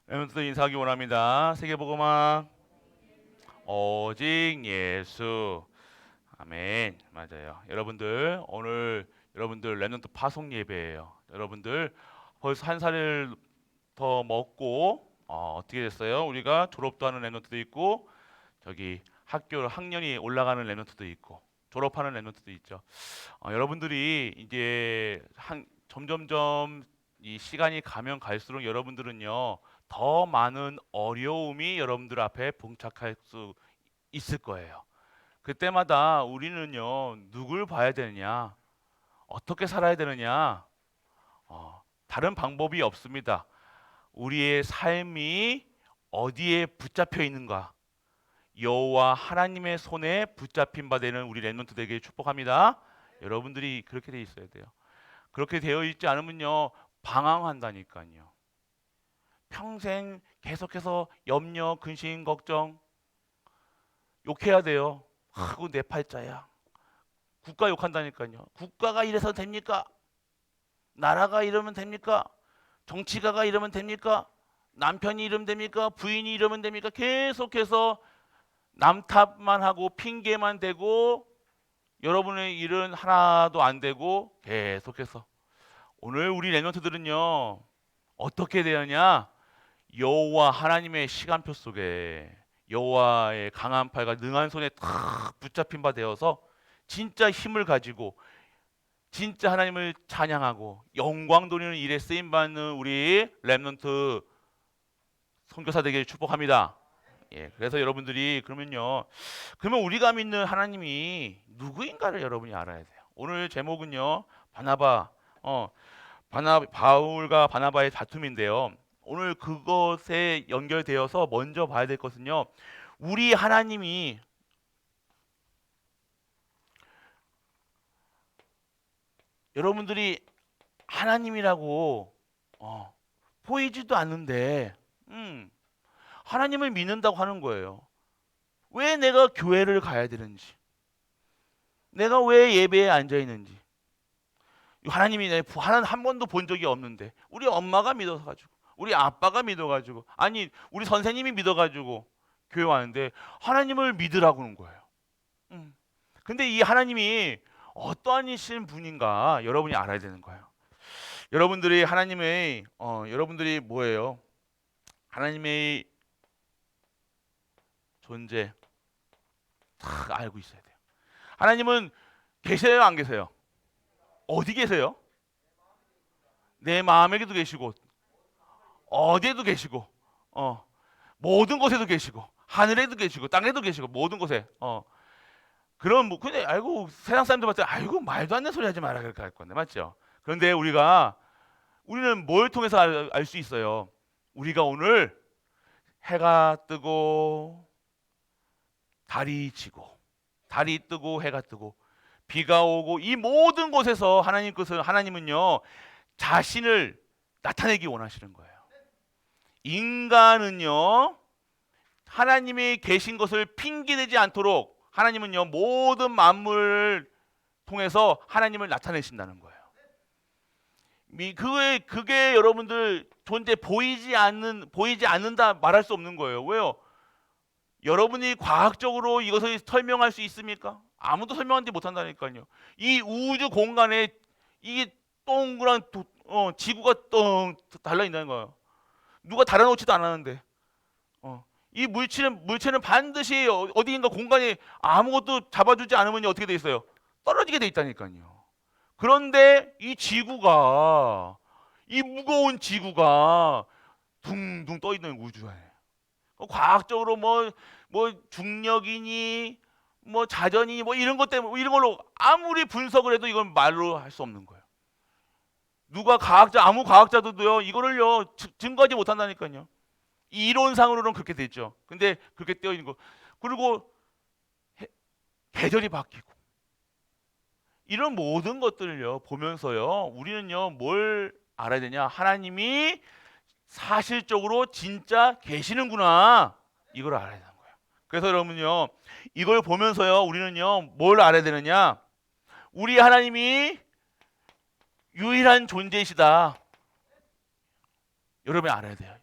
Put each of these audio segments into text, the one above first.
여러분들 인사하기 원합니다. 세계복음화 오직 예수. 아멘. 맞아요. 여러분들 오늘 여러분들 랩넌트 파송 예배예요. 여러분들 벌써 한 살을 더 먹고 어떻게 됐어요? 우리가 졸업도 하는 랩넌트도 있고 저기 학년이 올라가는 랩넌트도 있고 졸업하는 랩넌트도 있죠. 여러분들이 이제 점점점 이 시간이 가면 갈수록 여러분들은요 더 많은 어려움이 여러분들 앞에 봉착할 수 있을 거예요. 그때마다 우리는요 누굴 봐야 되느냐, 어떻게 살아야 되느냐, 다른 방법이 없습니다. 우리의 삶이 어디에 붙잡혀 있는가? 여호와 하나님의 손에 붙잡힌 바 되는 우리 랩런트들에게 축복합니다. 여러분들이 그렇게 돼 있어야 돼요. 그렇게 되어 있지 않으면요 방황한다니까요. 평생 계속해서 염려, 근심, 걱정 욕해야 돼요. 아이고 내 팔자야. 국가 욕한다니까요. 국가가 이래서 됩니까? 나라가 이러면 됩니까? 정치가가 이러면 됩니까? 남편이 이러면 됩니까? 부인이 이러면 됩니까? 계속해서 남 탓만 하고 핑계만 대고 여러분의 일은 하나도 안 되고 계속해서 오늘 우리 랩런트들은요 어떻게 되느냐? 여호와 하나님의 시간표 속에 여호와의 강한 팔과 능한 손에 탁 붙잡힌 바 되어서 진짜 힘을 가지고 진짜 하나님을 찬양하고 영광 돌리는 일에 쓰임 받는 우리 랩런트 선교사 되기를 축복합니다. 예, 그래서 여러분들이 그러면 우리가 믿는 하나님이 누구인가를 여러분이 알아야 돼요. 오늘 제목은요 바울과 바나바의 다툼인데요. 오늘 그것에 연결되어서 먼저 봐야 될 것은요. 우리 하나님이 여러분들이 하나님이라고 보이지도 않는데 하나님을 믿는다고 하는 거예요. 왜 내가 교회를 가야 되는지, 내가 왜 예배에 앉아 있는지, 하나님이 하나님 한 번도 본 적이 없는데 우리 엄마가 믿어서 가지고 우리 아빠가 믿어가지고 아니 우리 선생님이 믿어가지고 교회 왔는데 하나님을 믿으라고 하는 거예요. 근데 이 하나님이 어떠하신 분인가 여러분이 알아야 되는 거예요. 여러분들이 하나님의 여러분들이 뭐예요? 하나님의 존재 다 알고 있어야 돼요. 하나님은 계세요, 안 계세요? 어디 계세요? 내 마음에도 계시고 어디에도 계시고 모든 곳에도 계시고 하늘에도 계시고 땅에도 계시고 모든 곳에 그런 뭐 근데 알고 세상 사람들 봤을 때 아이고 말도 안 되는 소리 하지 마라 그렇게 할 건데 맞죠? 그런데 우리는 뭘 통해서 알 수 있어요? 우리가 오늘 해가 뜨고 달이 지고 달이 뜨고 해가 뜨고 비가 오고 이 모든 곳에서 하나님은요 자신을 나타내기 원하시는 거예요. 인간은요 하나님이 계신 것을 핑계대지 않도록 하나님은요 모든 만물을 통해서 하나님을 나타내신다는 거예요. 그게 여러분들 존재 보이지 않는다 말할 수 없는 거예요. 왜요? 여러분이 과학적으로 이것을 설명할 수 있습니까? 아무도 설명하지 못한다니까요. 이 우주 공간에 이게 동그란 지구가 똥 달려 있는 거예요. 누가 달아놓지도 않았는데 이 물체는 반드시 어디인가 공간에 아무것도 잡아주지 않으면 어떻게 돼 있어요? 떨어지게 돼 있다니까요. 그런데 이 무거운 지구가 둥둥 떠 있는 우주에 과학적으로 뭐 중력이니 뭐 자전이니 뭐 이런 것 때문에 이런 걸로 아무리 분석을 해도 이건 말로 할 수 없는 거예요. 아무 과학자도요 이거를요 증거하지 못한다니까요. 이론상으로는 그렇게 되죠. 근데 그렇게 떼어 있는 거 그리고 계절이 바뀌고 이런 모든 것들을요 보면서요 우리는요 뭘 알아야 되냐? 하나님이 사실적으로 진짜 계시는구나 이걸 알아야 되는 거예요. 그래서 여러분요 이걸 보면서요 우리는요 뭘 알아야 되느냐? 우리 하나님이 유일한 존재이시다. 여러분이 알아야 돼요.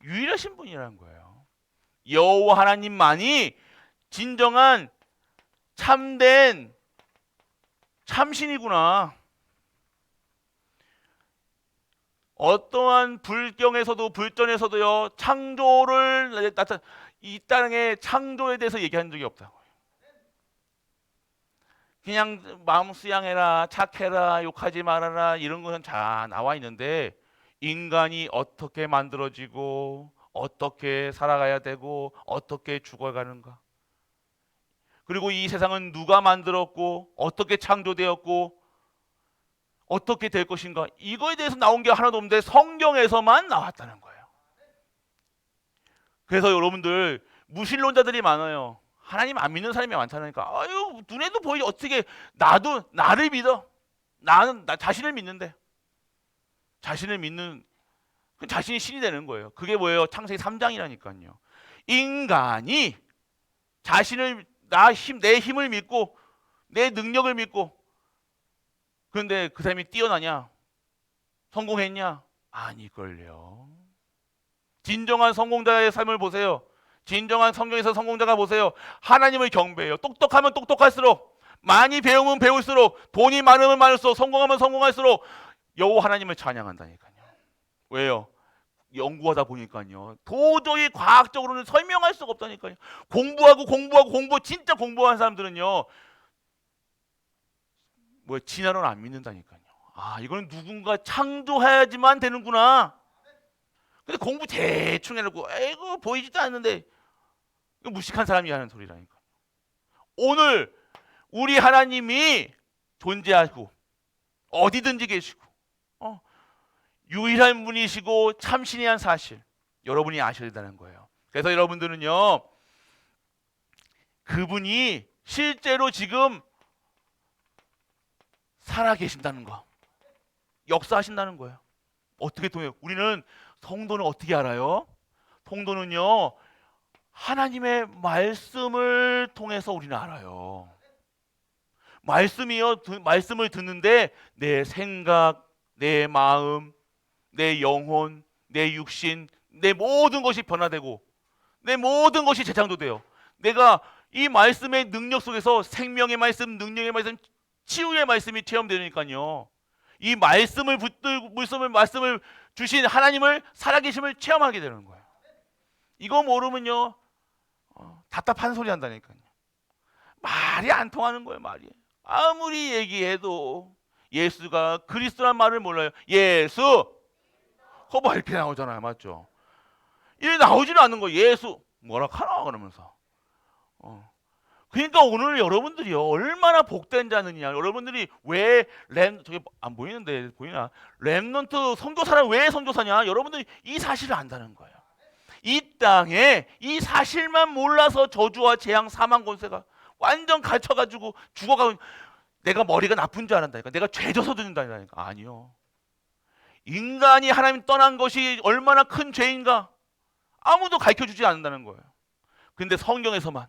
유일하신 분이라는 거예요. 여호와 하나님만이 진정한 참된 참신이구나. 어떠한 불경에서도 불전에서도요 창조를 이 땅의 창조에 대해서 얘기한 적이 없다고요. 그냥 마음 수양해라, 착해라, 욕하지 말아라 이런 것은 다 나와 있는데 인간이 어떻게 만들어지고 어떻게 살아가야 되고 어떻게 죽어가는가, 그리고 이 세상은 누가 만들었고 어떻게 창조되었고 어떻게 될 것인가, 이거에 대해서 나온 게 하나도 없는데 성경에서만 나왔다는 거예요. 그래서 여러분들 무신론자들이 많아요. 하나님 안 믿는 사람이 많다니까. 아유, 눈에도 보이지. 어떻게 나도 나를 믿어. 나는 나 자신을 믿는데. 자신을 믿는 자신이 신이 되는 거예요. 그게 뭐예요? 창세기 3장이라니까요. 인간이 자신을 내 힘을 믿고 내 능력을 믿고, 그런데 그 사람이 뛰어나냐? 성공했냐? 아니걸요. 진정한 성공자의 삶을 보세요. 진정한 성경에서 성공자가 보세요. 하나님을 경배해요. 똑똑하면 똑똑할수록, 많이 배우면 배울수록, 돈이 많으면 많을수록, 성공하면 성공할수록 여호와 하나님을 찬양한다니까요. 왜요? 연구하다 보니까요. 도저히 과학적으로는 설명할 수가 없다니까요. 공부 진짜 공부한 사람들은요. 진화론 안 믿는다니까요. 아, 이거는 누군가 창조해야지만 되는구나. 근데 공부 대충 해놓고 에이구 보이지도 않는데, 이거 무식한 사람이 하는 소리라니까. 오늘 우리 하나님이 존재하고 어디든지 계시고 유일한 분이시고 참신이한 사실 여러분이 아셔야 된다는 거예요. 그래서 여러분들은요, 그분이 실제로 지금 살아 계신다는 거, 역사하신다는 거예요. 어떻게 통해요? 우리는 성도는 어떻게 알아요? 성도는요, 하나님의 말씀을 통해서 우리는 알아요. 말씀을 듣는데 내 생각, 내 마음, 내 영혼, 내 육신, 내 모든 것이 변화되고 내 모든 것이 재창조돼요. 내가 이 말씀의 능력 속에서 생명의 말씀, 능력의 말씀, 치유의 말씀이 체험되니까요. 이 말씀을 주신 하나님을, 살아계심을 체험하게 되는 거예요. 이거 모르면요, 답답한 소리 한다니까요. 말이 안 통하는 거예요. 말이 아무리 얘기해도 예수가 그리스도란 말을 몰라요. 예수 허봐 이렇게 나오잖아요. 맞죠? 이게 나오지는 않는 거예요. 예수 뭐라 하나 그러면서. 그러니까 오늘 여러분들이요, 얼마나 복된 자느냐. 여러분들이 왜 저게 안 보이는데 보이나? 렘넌트 선교사는 왜 선교사냐? 여러분들이 이 사실을 안다는 거예요. 이 땅에 이 사실만 몰라서 저주와 재앙, 사망, 권세가 완전 갇혀가지고 죽어가고, 내가 머리가 나쁜 줄 알았다니까. 내가 죄져서 듣는다니까. 아니요. 인간이 하나님 떠난 것이 얼마나 큰 죄인가 아무도 가르쳐주지 않는다는 거예요. 근데 성경에서만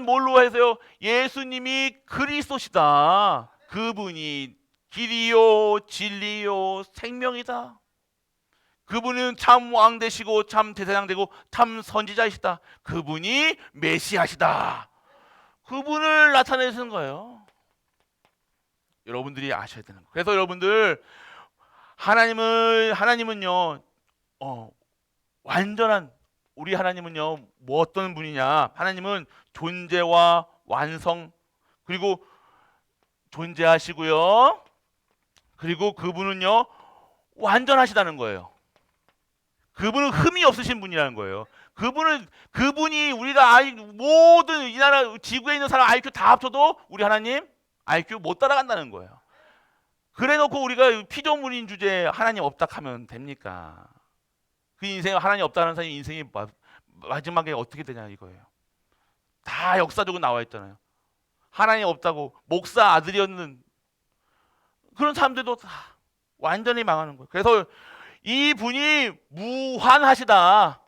뭘로 해서요? 예수님이 그리스도시다. 그분이 길이요 진리요 생명이다. 그분은 참 왕 되시고 참 제사장 되고 참 선지자이시다. 그분이 메시아시다. 그분을 나타내시는 거예요. 여러분들이 아셔야 되는 거예요. 그래서 여러분들, 하나님은요, 완전한, 우리 하나님은요, 뭐 어떤 분이냐? 하나님은 존재와 완성, 그리고 존재하시고요, 그리고 그분은요 완전하시다는 거예요. 그분은 흠이 없으신 분이라는 거예요. 그분이 우리가 모든 이 나라 지구에 있는 사람 IQ 다 합쳐도 우리 하나님 IQ 못 따라간다는 거예요. 그래놓고 우리가 피조물인 주제에 하나님 없다 하면 됩니까? 그 인생, 하나님 없다는 사람의 인생이 마지막에 어떻게 되냐 이거예요. 다 역사적으로 나와 있잖아요. 하나님 없다고 목사 아들이었는 그런 사람들도 다 완전히 망하는 거예요. 그래서 이 분이 무한하시다.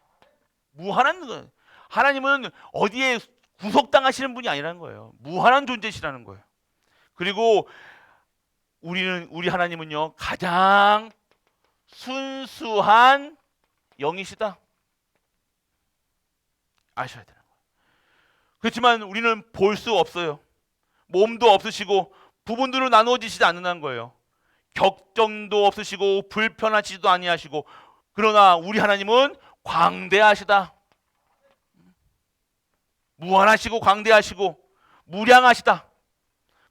무한한 거예요. 하나님은 어디에 구속당하시는 분이 아니라는 거예요. 무한한 존재시라는 거예요. 그리고 우리 하나님은요, 가장 순수한 영이시다. 아셔야 되는 거예요. 그렇지만 우리는 볼 수 없어요. 몸도 없으시고 부분들로 나누어지시지 않는다는 거예요. 격정도 없으시고 불편하시지도 아니하시고, 그러나 우리 하나님은 광대하시다. 무한하시고 광대하시고 무량하시다.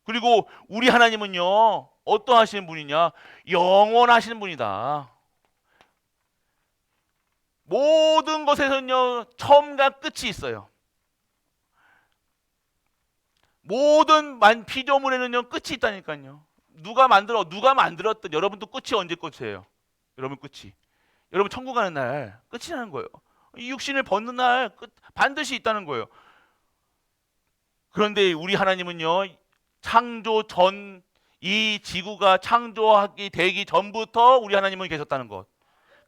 그리고 우리 하나님은요, 어떠하시는 분이냐? 영원하시는 분이다. 모든 것에서는요, 처음과 끝이 있어요. 모든 피조물에는요, 끝이 있다니까요. 누가 만들었든 여러분도 끝이 언제 끝이에요? 여러분 끝이. 여러분 천국 가는 날 끝이라는 거예요. 이 육신을 벗는 날 반드시 있다는 거예요. 그런데 우리 하나님은요, 창조 전, 이 지구가 창조하기 되기 전부터 우리 하나님은 계셨다는 것.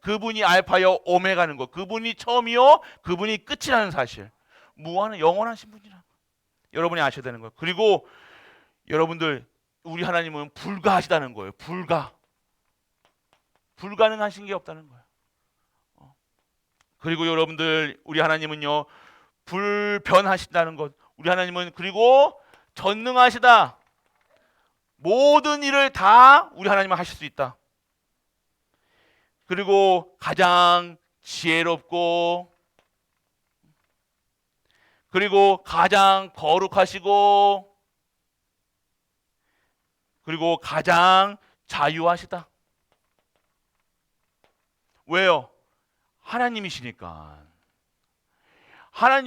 그분이 알파요 오메가는 것. 그분이 처음이요, 그분이 끝이라는 사실. 무한한 영원하신 분이라. 여러분이 아셔야 되는 거예요. 그리고 여러분들, 우리 하나님은 불가하시다는 거예요. 불가능하신 게 없다는 거예요. 그리고 여러분들, 우리 하나님은요, 불변하신다는 것. 우리 하나님은 그리고 전능하시다. 모든 일을 다 우리 하나님은 하실 수 있다. 그리고 가장 지혜롭고, 그리고 가장 거룩하시고, 그리고 가장 자유하시다. 왜요? 하나님이시니까.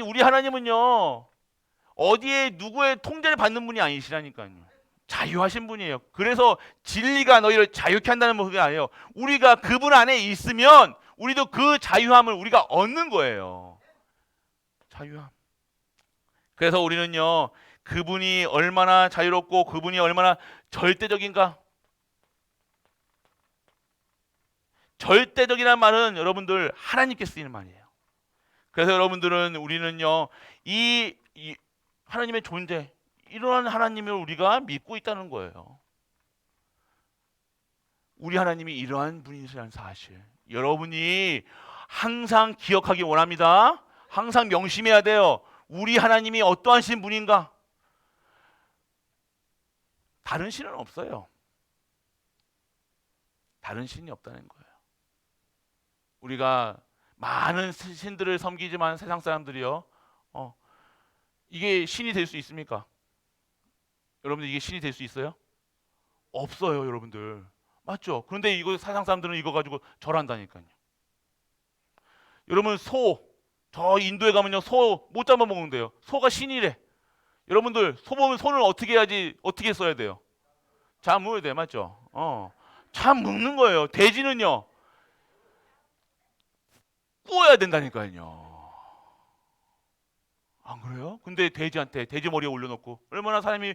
우리 하나님은요, 어디에 누구의 통제를 받는 분이 아니시라니까요. 자유하신 분이에요. 그래서 진리가 너희를 자유케 한다는 것이 아니에요. 우리가 그분 안에 있으면 우리도 그 자유함을 우리가 얻는 거예요. 자유함. 그래서 우리는요, 그분이 얼마나 자유롭고 그분이 얼마나 절대적인가. 절대적이라는 말은 여러분들 하나님께 쓰이는 말이에요. 그래서 여러분들은, 우리는요, 이 하나님의 존재, 이러한 하나님을 우리가 믿고 있다는 거예요. 우리 하나님이 이러한 분이시라는 사실, 여러분이 항상 기억하기 원합니다. 항상 명심해야 돼요. 우리 하나님이 어떠하신 분인가? 다른 신은 없어요. 다른 신이 없다는 거예요. 우리가 많은 신들을 섬기지만 세상 사람들이요, 이게 신이 될 수 있습니까? 여러분들, 이게 신이 될 수 있어요? 없어요, 여러분들. 맞죠? 그런데 이거 세상 사람들은 이거 가지고 절한다니까요. 여러분, 저 인도에 가면요, 소 못 잡아먹는데요. 소가 신이래. 여러분들, 소 보면 손을 어떻게 해야지, 어떻게 써야 돼요? 잡아먹어야 돼, 맞죠? 잡아먹는 거예요. 돼지는요, 구워야 된다니까요. 안 그래요? 근데 돼지한테 돼지 머리에 올려놓고 얼마나 사람이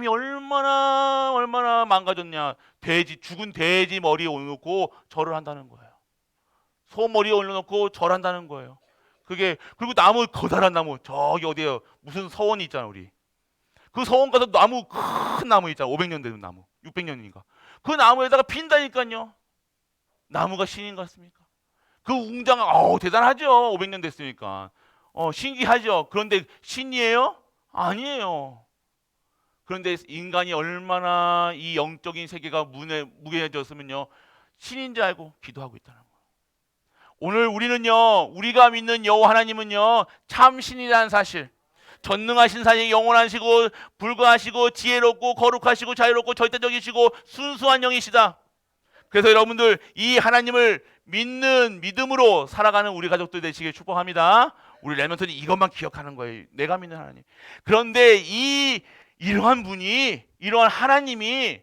얼마나 망가졌냐. 죽은 돼지 머리에 올려놓고 절을 한다는 거예요. 소 머리에 올려놓고 절한다는 거예요. 그리고 나무, 커다란 나무, 저기 어디에요, 무슨 서원이 있잖아, 우리. 그 서원 가서 큰 나무 있잖아. 500년 된 나무, 600년인가. 그 나무에다가 핀다니까요. 나무가 신인 것 같습니까? 그 웅장한, 대단하죠. 500년 됐으니까. 신기하죠. 그런데 신이에요? 아니에요. 그런데 인간이 얼마나 이 영적인 세계가 무게해졌으면요, 신인 줄 알고 기도하고 있다는 거예요. 오늘 우리는요, 우리가 믿는 여호와 하나님은요, 참 신이라는 사실, 전능하신 사실, 영원하시고 불가하시고 지혜롭고 거룩하시고 자유롭고 절대적이시고 순수한 영이시다. 그래서 여러분들, 이 하나님을 믿는 믿음으로 살아가는 우리 가족들 되시길 축복합니다. 우리 렘넌트는 이것만 기억하는 거예요. 내가 믿는 하나님. 그런데 이러한 분이, 이러한 하나님이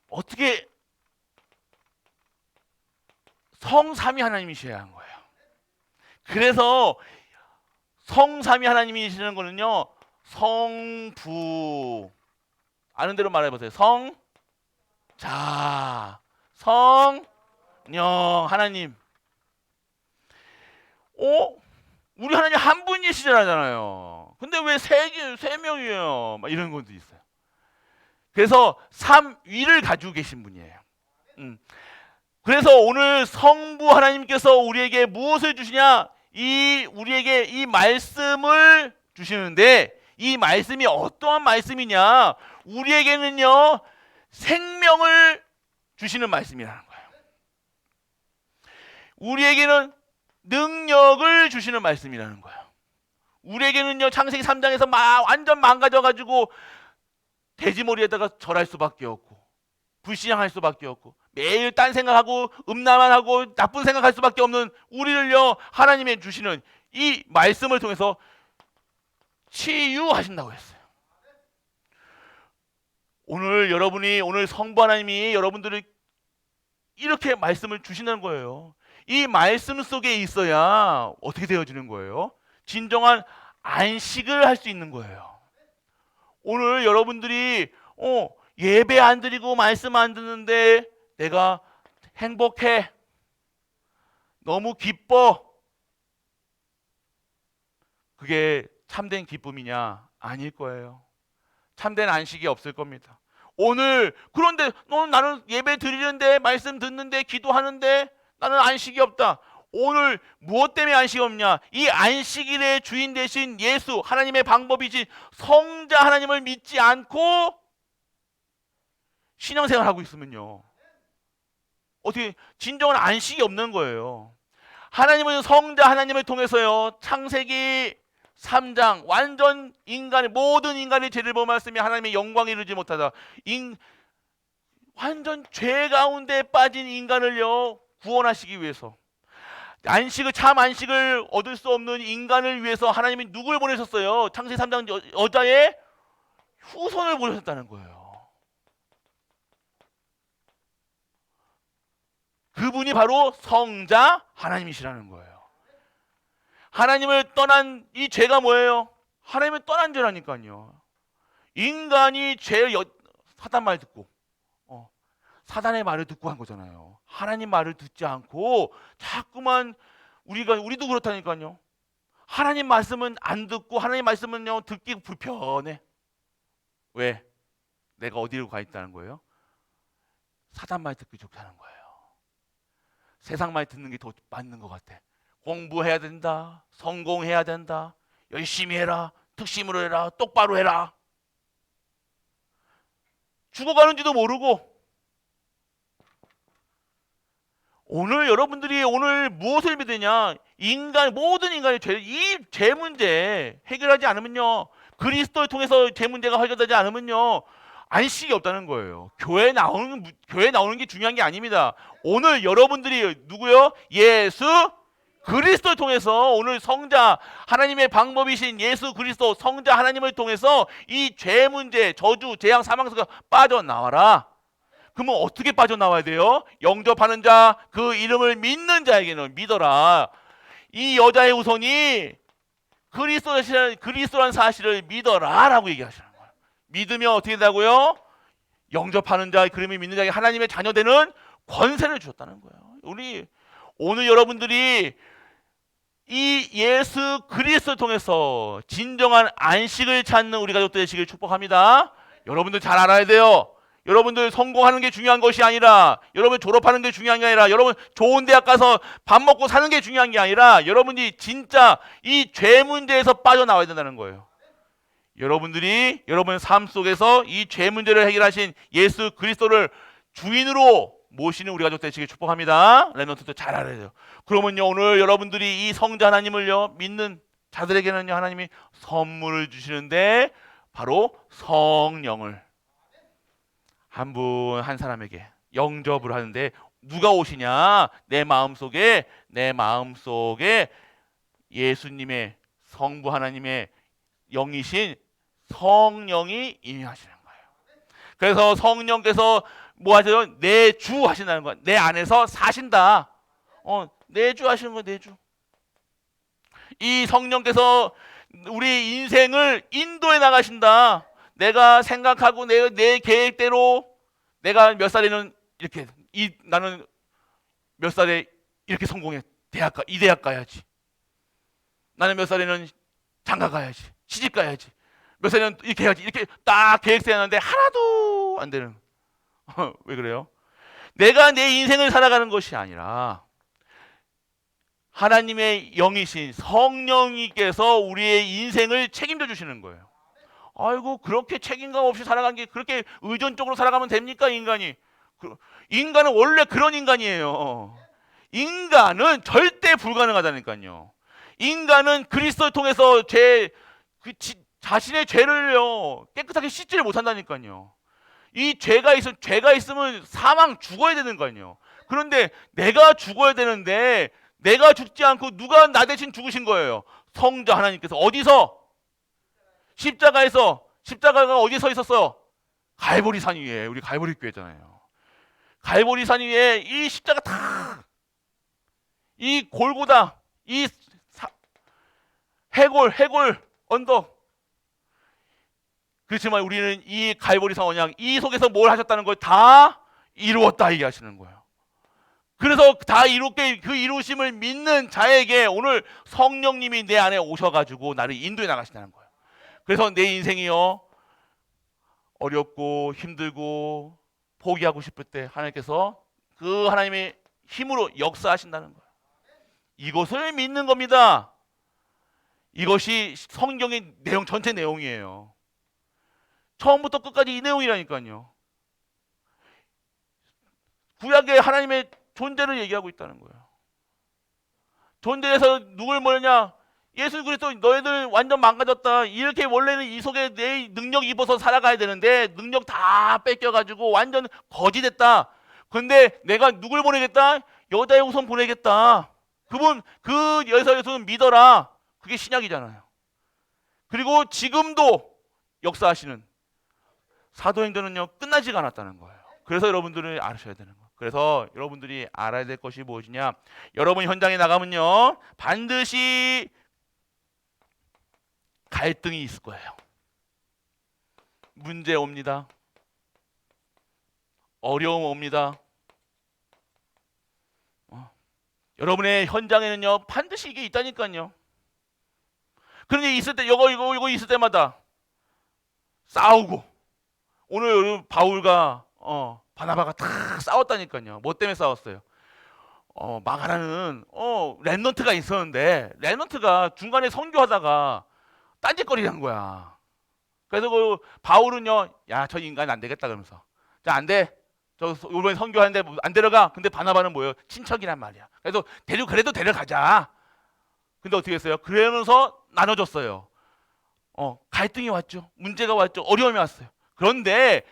어떻게 성삼위 하나님이셔야 하는 거예요. 그래서 성삼위 하나님이시는 거는요, 성부, 아는 대로 말해보세요. 성자, 성령 하나님. 우리 하나님 한 분이시잖아요. 근데 왜 세 명이에요? 막 이런 것도 있어요. 그래서 삼위를 가지고 계신 분이에요. 그래서 오늘 성부 하나님께서 우리에게 무엇을 주시냐? 우리에게 이 말씀을 주시는데, 이 말씀이 어떠한 말씀이냐? 우리에게는요, 생명을 주시는 말씀이라는 거예요. 우리에게는 능력을 주시는 말씀이라는 거예요. 우리에게는요, 창세기 3장에서 완전 망가져가지고 돼지머리에다가 절할 수밖에 없고, 불신앙할 수밖에 없고, 매일 딴 생각하고 음란만 하고 나쁜 생각할 수밖에 없는 우리를요, 하나님이 주시는 이 말씀을 통해서 치유하신다고 했어요. 오늘 성부 하나님이 여러분들을 이렇게 말씀을 주시는 거예요. 이 말씀 속에 있어야 어떻게 되어지는 거예요? 진정한 안식을 할 수 있는 거예요. 오늘 여러분들이 예배 안 드리고 말씀 안 듣는데 내가 행복해, 너무 기뻐, 그게 참된 기쁨이냐? 아닐 거예요. 참된 안식이 없을 겁니다. 그런데 나는 예배 드리는데, 말씀 듣는데, 기도하는데 나는 안식이 없다. 오늘 무엇 때문에 안식이 없냐? 이 안식일의 주인 되신 예수, 하나님의 방법이신 성자 하나님을 믿지 않고 신앙생활하고 있으면요, 어떻게 진정한 안식이 없는 거예요. 하나님은 성자 하나님을 통해서요, 창세기 3장 완전 모든 인간의 죄를 범하였으며 하나님의 영광에 이르지 못하다, 완전 죄 가운데 빠진 인간을요 구원하시기 위해서, 참 안식을 얻을 수 없는 인간을 위해서 하나님이 누굴 보내셨어요? 창세기 3장 여자의 후손을 보내셨다는 거예요. 그분이 바로 성자 하나님이시라는 거예요. 하나님을 떠난 이 죄가 뭐예요? 하나님을 떠난 죄라니까요. 인간이 사단 말 듣고 사단의 말을 듣고 한 거잖아요. 하나님 말을 듣지 않고 자꾸만 우리도 그렇다니까요. 하나님 말씀은 안 듣고, 하나님 말씀은요 듣기 불편해. 왜? 내가 어디로 가 있다는 거예요? 사단 말 듣기 좋다는 거예요. 세상 말 듣는 게 더 맞는 것 같아. 공부해야 된다, 성공해야 된다, 열심히 해라, 특심으로 해라, 똑바로 해라. 죽어가는지도 모르고. 여러분들이 무엇을 믿으냐? 모든 인간의 죄 문제 해결하지 않으면요, 그리스도를 통해서 죄 문제가 해결되지 않으면요, 안식이 없다는 거예요. 교회 나오는 게 중요한 게 아닙니다. 오늘 여러분들이 누구요? 예수 그리스도를 통해서, 오늘 성자 하나님의 방법이신 예수 그리스도 성자 하나님을 통해서 이 죄 문제, 저주, 재앙, 사망 속에서 빠져나와라. 그러면 어떻게 빠져나와야 돼요? 영접하는 자, 그 이름을 믿는 자에게는 믿어라. 이 여자의 후손이 그리스도라는 사실을 믿어라라고 얘기하시는 거예요. 믿으면 어떻게 된다고요? 영접하는 자, 그 이름을 믿는 자에게 하나님의 자녀되는 권세를 주셨다는 거예요. 오늘 여러분들이 이 예수 그리스도를 통해서 진정한 안식을 찾는 우리 가족 되시길 축복합니다. 여러분들 잘 알아야 돼요. 여러분들 성공하는 게 중요한 것이 아니라, 여러분 졸업하는 게 중요한 게 아니라, 여러분 좋은 대학 가서 밥 먹고 사는 게 중요한 게 아니라, 여러분이 진짜 이 죄 문제에서 빠져나와야 된다는 거예요. 여러분들이 여러분의 삶 속에서 이 죄 문제를 해결하신 예수 그리스도를 주인으로 모시는 우리 가족 되시길 축복합니다. 렘넌트도 잘 알아야 돼요. 그러면요, 오늘 여러분들이 이 성자 하나님을요 믿는 자들에게는요, 하나님이 선물을 주시는데, 바로 성령을 한 분 한 사람에게 영접을 하는데, 누가 오시냐? 내 마음속에 예수님의, 성부 하나님의 영이신 성령이 임하시는 거예요. 그래서 성령께서 뭐 하세요? 내주 하신다는 거야. 내 안에서 사신다. 내주 하시는 거야, 내주. 이 성령께서 우리 인생을 인도해 나가신다. 내가 생각하고 내 계획대로, 내가 몇 살에는 이렇게, 나는 몇 살에 이렇게 성공해, 이 대학 가야지. 나는 몇 살에는 장가 가야지, 시집 가야지, 몇 살에는 이렇게 해야지, 이렇게 딱 계획 세웠는데 하나도 안 되는. 왜 그래요? 내가 내 인생을 살아가는 것이 아니라 하나님의 영이신 성령님께서 우리의 인생을 책임져 주시는 거예요. 아이고, 그렇게 책임감 없이 살아가는 게 그렇게 의존적으로 살아가면 됩니까, 인간이? 인간은 원래 그런 인간이에요. 인간은 절대 불가능하다니까요. 인간은 그리스도를 통해서 자신의 죄를요 깨끗하게 씻지를 못한다니까요. 이 죄가 있으면 사망, 죽어야 되는 거 아니에요. 그런데 내가 죽어야 되는데 내가 죽지 않고 누가 나 대신 죽으신 거예요? 성자 하나님께서. 어디서? 십자가에서. 십자가가 어디에 서 있었어요? 갈보리 산 위에. 우리 갈보리 교회잖아요. 갈보리 산 위에 이 십자가 다, 이 골고다, 이 해골 언덕. 그렇지만 우리는 이 갈보리 산 언약, 이 속에서 뭘 하셨다는 걸 다 이루었다 얘기하시는 거예요. 그래서 다 이롭게 그 이루심을 믿는 자에게 오늘 성령님이 내 안에 오셔가지고 나를 인도해 나가신다는 거예요. 그래서 내 인생이요 어렵고 힘들고 포기하고 싶을 때 하나님께서 그 하나님의 힘으로 역사하신다는 거예요. 이것을 믿는 겁니다. 이것이 성경의 내용, 전체 내용이에요. 처음부터 끝까지 이 내용이라니까요. 구약의 하나님의 존재를 얘기하고 있다는 거예요. 존재에서 누굴 뭐냐? 예수 그리스도. 너희들 완전 망가졌다. 이렇게 원래는 이 속에 내 능력 입어서 살아가야 되는데 능력 다 뺏겨가지고 완전 거지 됐다. 근데 내가 누굴 보내겠다? 여자의 후손 보내겠다. 그분 그 여자의 후손 믿어라. 그게 신약이잖아요. 그리고 지금도 역사하시는 사도행전은요 끝나지가 않았다는 거예요. 그래서 여러분들은 아셔야 되는 거예요. 그래서 여러분들이 알아야 될 것이 무엇이냐? 여러분 현장에 나가면요 반드시 갈등이 있을 거예요. 문제 옵니다. 어려움 옵니다. 여러분의 현장에는요 반드시 이게 있다니까요. 그런데 있을 때 이거 있을 때마다 싸우고. 오늘 바울과 바나바가 다 싸웠다니까요. 뭐 때문에 싸웠어요? 마가라는 랩넌트가 있었는데 랩넌트가 중간에 선교하다가 딴짓거리한 거야. 그래서 그 바울은요, 야, 저 인간 안 되겠다 그러면서, 자, 안 돼. 저 이번에 선교하는데 안 데려가. 근데 바나바는 뭐예요? 친척이란 말이야. 그래서 그래도 데려가자. 근데 어떻게 했어요? 그러면서 나눠줬어요. 갈등이 왔죠. 문제가 왔죠. 어려움이 왔어요. 그런데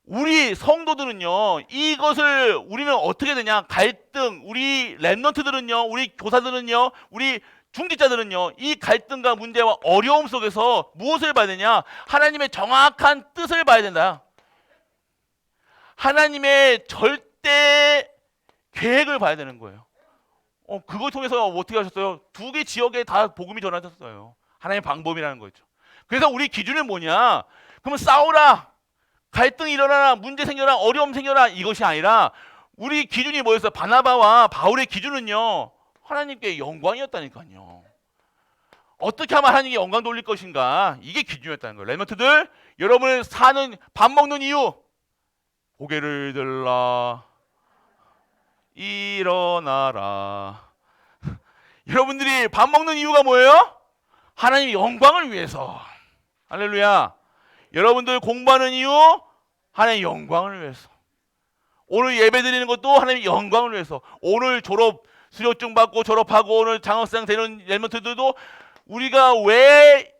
우리 성도들은요 이것을 우리는 어떻게 되냐? 갈등, 우리 랩넌트들은요, 우리 교사들은요, 우리 중직자들은요 이 갈등과 문제와 어려움 속에서 무엇을 봐야 되냐? 하나님의 정확한 뜻을 봐야 된다. 하나님의 절대 계획을 봐야 되는 거예요. 그걸 통해서 어떻게 하셨어요? 2개 지역에 다 복음이 전하셨어요. 하나님의 방법이라는 거죠. 그래서 우리 기준은 뭐냐? 그러면 싸우라, 갈등이 일어나라, 문제 생겨라, 어려움 생겨라, 이것이 아니라 우리 기준이 뭐였어요? 바나바와 바울의 기준은요 하나님께 영광이었다니까요. 어떻게 하면 하나님께 영광 돌릴 것인가, 이게 기준이었다는 거예요. 랩넌트들, 여러분을 사는 밥 먹는 이유, 고개를 들라 일어나라. 여러분들이 밥 먹는 이유가 뭐예요? 하나님의 영광을 위해서. 할렐루야. 여러분들 공부하는 이유, 하나님의 영광을 위해서. 오늘 예배 드리는 것도 하나님의 영광을 위해서. 오늘 수료증 받고 졸업하고 오늘 장학생 되는 랩넌트들도 우리가 왜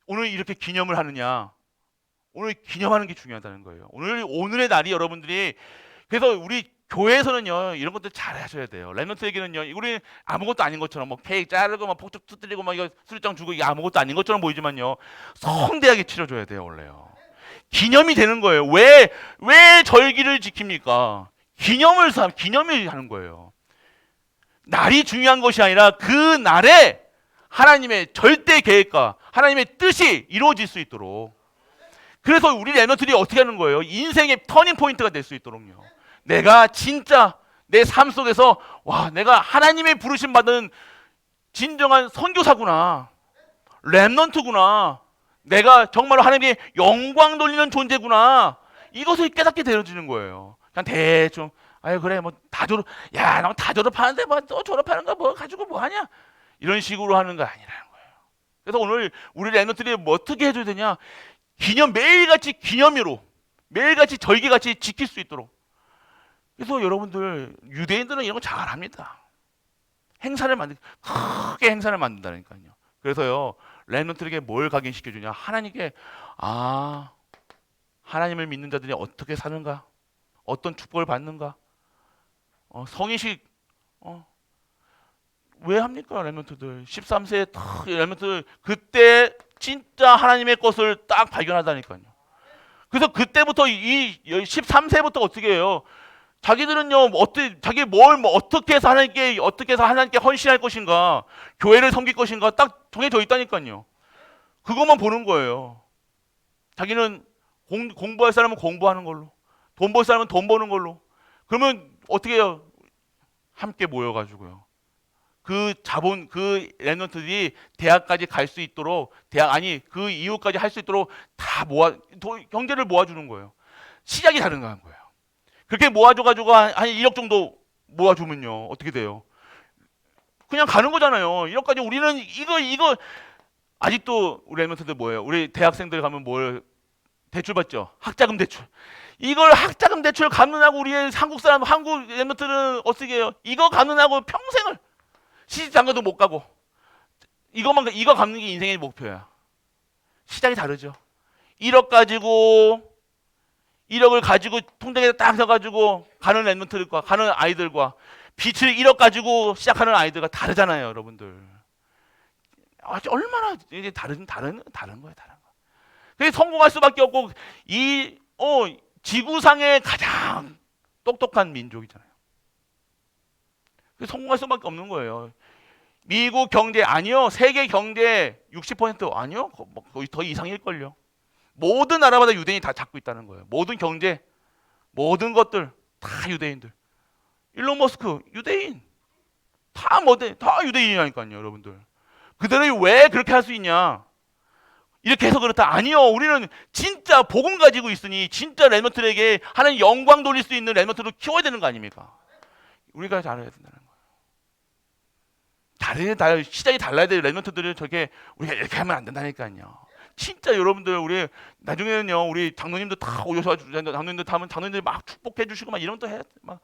오늘 이렇게 기념을 하느냐? 오늘 기념하는 게 중요하다는 거예요. 오늘의 날이 여러분들이, 그래서 우리 교회에서는요 이런 것들 잘 하셔야 돼요. 랩넌트에게는요 우리 아무것도 아닌 것처럼 뭐 케이크 자르고 막 폭죽 터뜨리고 막 이거 수료장 주고 이게 아무것도 아닌 것처럼 보이지만요 성대하게 치러줘야 돼요. 원래요 기념이 되는 거예요. 왜 절기를 지킵니까? 기념을 하는 거예요. 날이 중요한 것이 아니라 그 날에 하나님의 절대 계획과 하나님의 뜻이 이루어질 수 있도록. 그래서 우리 랩넌트들이 어떻게 하는 거예요? 인생의 터닝 포인트가 될 수 있도록요. 내가 진짜 내 삶 속에서 와, 내가 하나님의 부르심 받은 진정한 선교사구나, 랩넌트구나, 내가 정말로 하나님께 영광 돌리는 존재구나, 이것을 깨닫게 되어지는 거예요. 그냥 대충 아유 그래 뭐 다 졸업, 야 너 다 졸업하는데 뭐 또 졸업하는 거 뭐 가지고 뭐 하냐, 이런 식으로 하는 거 아니라는 거예요. 그래서 오늘 우리 랩런트들이 뭐 어떻게 해줘야 되냐, 기념, 매일같이 기념일로, 매일같이 절기같이 지킬 수 있도록. 그래서 여러분들 유대인들은 이런 거 잘합니다. 행사를 크게 행사를 만든다니까요. 그래서요 랩런트에게 뭘 각인시켜주냐, 하나님께, 아 하나님을 믿는 자들이 어떻게 사는가, 어떤 축복을 받는가, 성의식, 왜 합니까 랩런트들? 13세에 딱 랩런트들 그때 진짜 하나님의 것을 딱 발견하다니까요. 그래서 그때부터 이 13세부터 어떻게 해요? 자기들은요 어떻게, 자기 뭐 어떻게 해서 하나님께 헌신할 것인가, 교회를 섬길 것인가 딱 정해져 있다니까요. 그것만 보는 거예요. 자기는 공부할 사람은 공부하는 걸로, 돈 벌 사람은 돈 버는 걸로. 그러면 어떻게 해요? 함께 모여가지고요. 그 자본, 그 랩런트들이 대학까지 갈 수 있도록, 그 이후까지 할 수 있도록 다 경제를 모아주는 거예요. 시작이 다른 거예요. 그렇게 모아줘가지고 한 1억 정도 모아주면요 어떻게 돼요? 그냥 가는 거잖아요. 1억까지. 우리는 이거 아직도 우리 랩런트들 뭐예요? 우리 대학생들 가면 뭘 대출 받죠? 학자금 대출. 이걸 학자금 대출 갚는다고 우리 한국 랩런트들은 어떻게 해요? 이거 갚는다고 평생을 시집 장가도 못 가고, 이거 갚는 게 인생의 목표야. 시작이 다르죠. 1억 가지고 통장에 딱 넣어가지고 가는 랩런트들과 가는 아이들과, 빚을 1억 가지고 시작하는 아이들과 다르잖아요, 여러분들. 얼마나 이제 다른 거예요, 다른 거. 그래서 성공할 수밖에 없고, 지구상의 가장 똑똑한 민족이잖아요. 그래서 성공할 수밖에 없는 거예요. 미국 경제 아니요, 세계 경제 60% 아니요, 거의 더 이상일걸요. 모든 나라마다 유대인이 다 잡고 있다는 거예요. 모든 경제, 모든 것들 다 유대인들. 일론 머스크 유대인, 다 유대인이라니까요, 여러분들. 그들이 왜 그렇게 할 수 있냐? 이렇게 해서 그렇다. 아니요, 우리는 진짜 복음 가지고 있으니 진짜 랩런트에게 하나님 영광 돌릴 수 있는 랩런트를 키워야 되는 거 아닙니까? 우리가 잘해야 된다는 거예요. 시작이 달라야 돼요. 랩런트들을 저렇게 우리가 이렇게 하면 안 된다니까요. 진짜 여러분들, 우리 나중에는요 우리 장로님도 다 오셔서, 장로님들 타면 장로님들 막 축복해 주시고 막 이런 또 해, 막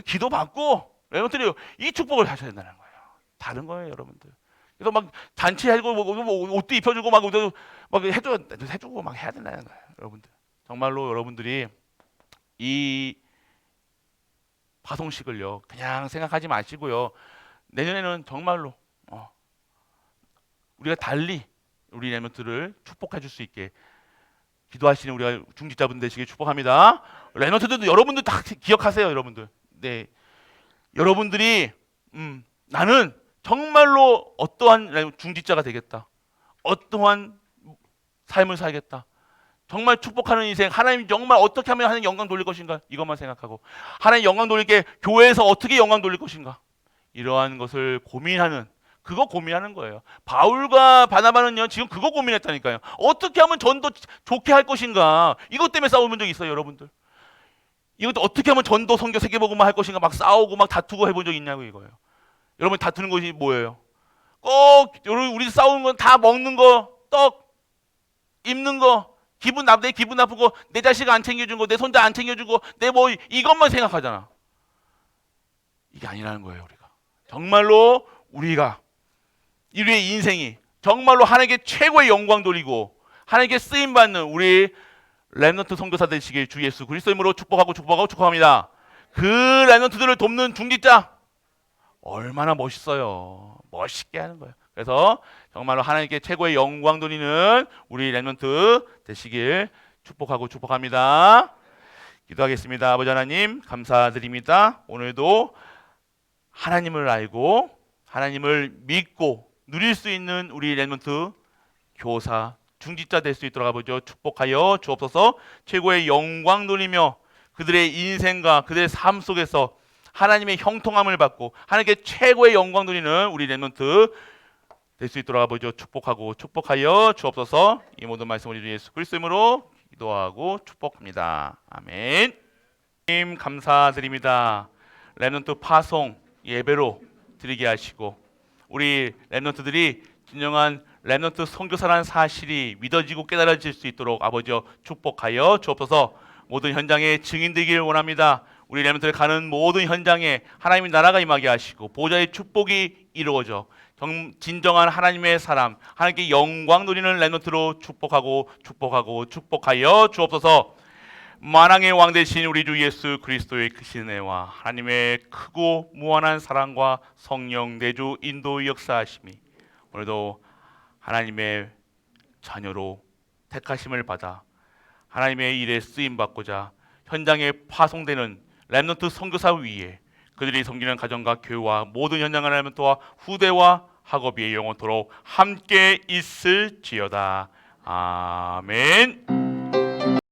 기도 받고 랩런트들이 이 축복을 하셔야 된다는 거예요. 다른 거예요, 여러분들. 그래서 막 잔치해주고 뭐 옷도 입혀주고 막 해주고 막 해야 된다는 거예요, 여러분들. 정말로 여러분들이 이 파송식을요 그냥 생각하지 마시고요, 내년에는 정말로 우리가 달리 우리 랩런트를 축복해 줄 수 있게 기도하시는 우리가 중직자분 되시길 축복합니다. 랩런트들도 여러분들 다 기억하세요, 여러분들. 네, 여러분들이 나는 정말로 어떠한 중직자가 되겠다, 어떠한 삶을 살겠다, 정말 축복하는 인생, 하나님 정말 어떻게 하면 하나님 영광 돌릴 것인가, 이것만 생각하고 하나님 영광 돌릴게 교회에서 어떻게 영광 돌릴 것인가, 이러한 것을 고민하는 거예요. 바울과 바나바는요 지금 그거 고민했다니까요. 어떻게 하면 전도 좋게 할 것인가, 이것 때문에 싸워본 적 있어요, 여러분들? 이것도 어떻게 하면 전도 선교 세계복음화 할 것인가 막 싸우고 막 다투고 해본 적 있냐고, 이거예요. 여러분 다투는 것이 뭐예요? 꼭 우리 싸우는 건 다 먹는 거, 떡, 입는 거, 내 기분 나쁘고, 내 자식 안 챙겨준 거, 내 손자 안 챙겨주고, 내 뭐 이것만 생각하잖아. 이게 아니라는 거예요. 우리가 정말로 우리의 인생이 정말로 하나님께 최고의 영광 돌리고 하나님께 쓰임 받는 우리 랩런트 선교사 되시길 주 예수 그리스도 이름으로 축복합니다. 그 랩런트들을 돕는 중직자 얼마나 멋있어요. 멋있게 하는 거예요. 그래서 정말로 하나님께 최고의 영광 돌리는 우리 랩런트 되시길 축복합니다. 기도하겠습니다. 아버지 하나님 감사드립니다. 오늘도 하나님을 알고 하나님을 믿고 누릴 수 있는 우리 랩런트 교사 중직자 될 수 있도록 아버지 축복하여 주옵소서. 최고의 영광 돌리며 그들의 인생과 그들의 삶 속에서 하나님의 형통함을 받고 하나님께 최고의 영광 돌리는 우리 랩런트 될 수 있도록 아버지 축복하여 주옵소서. 이 모든 말씀 우리 주 예수 그리스도 이름으로 기도하고 축복합니다. 아멘. 하나님 감사드립니다. 렘넌트 파송 예배로 드리게 하시고 우리 렘넌트들이 진정한 렘넌트 선교사라는 사실이 믿어지고 깨달아질 수 있도록 아버지여 축복하여 주옵소서. 모든 현장에 증인되기를 원합니다. 우리 렘넌트들 가는 모든 현장에 하나님의 나라가 임하게 하시고 보좌의 축복이 이루어져 진정한 하나님의 사람, 하나님께 영광 누리는 렘넌트로 축복하여 주옵소서. 만왕의 왕 되신 우리 주 예수 그리스도의 크신 은혜와 하나님의 크고 무한한 사랑과 성령 내주 인도 역사하심이 오늘도 하나님의 자녀로 택하심을 받아 하나님의 일에 쓰임 받고자 현장에 파송되는 렘넌트 선교사 위에 그들이 섬기는 가정과 교회와 모든 현장의 렘넌트와 후대와 학업이 영원토록 함께 있을지어다. 아멘.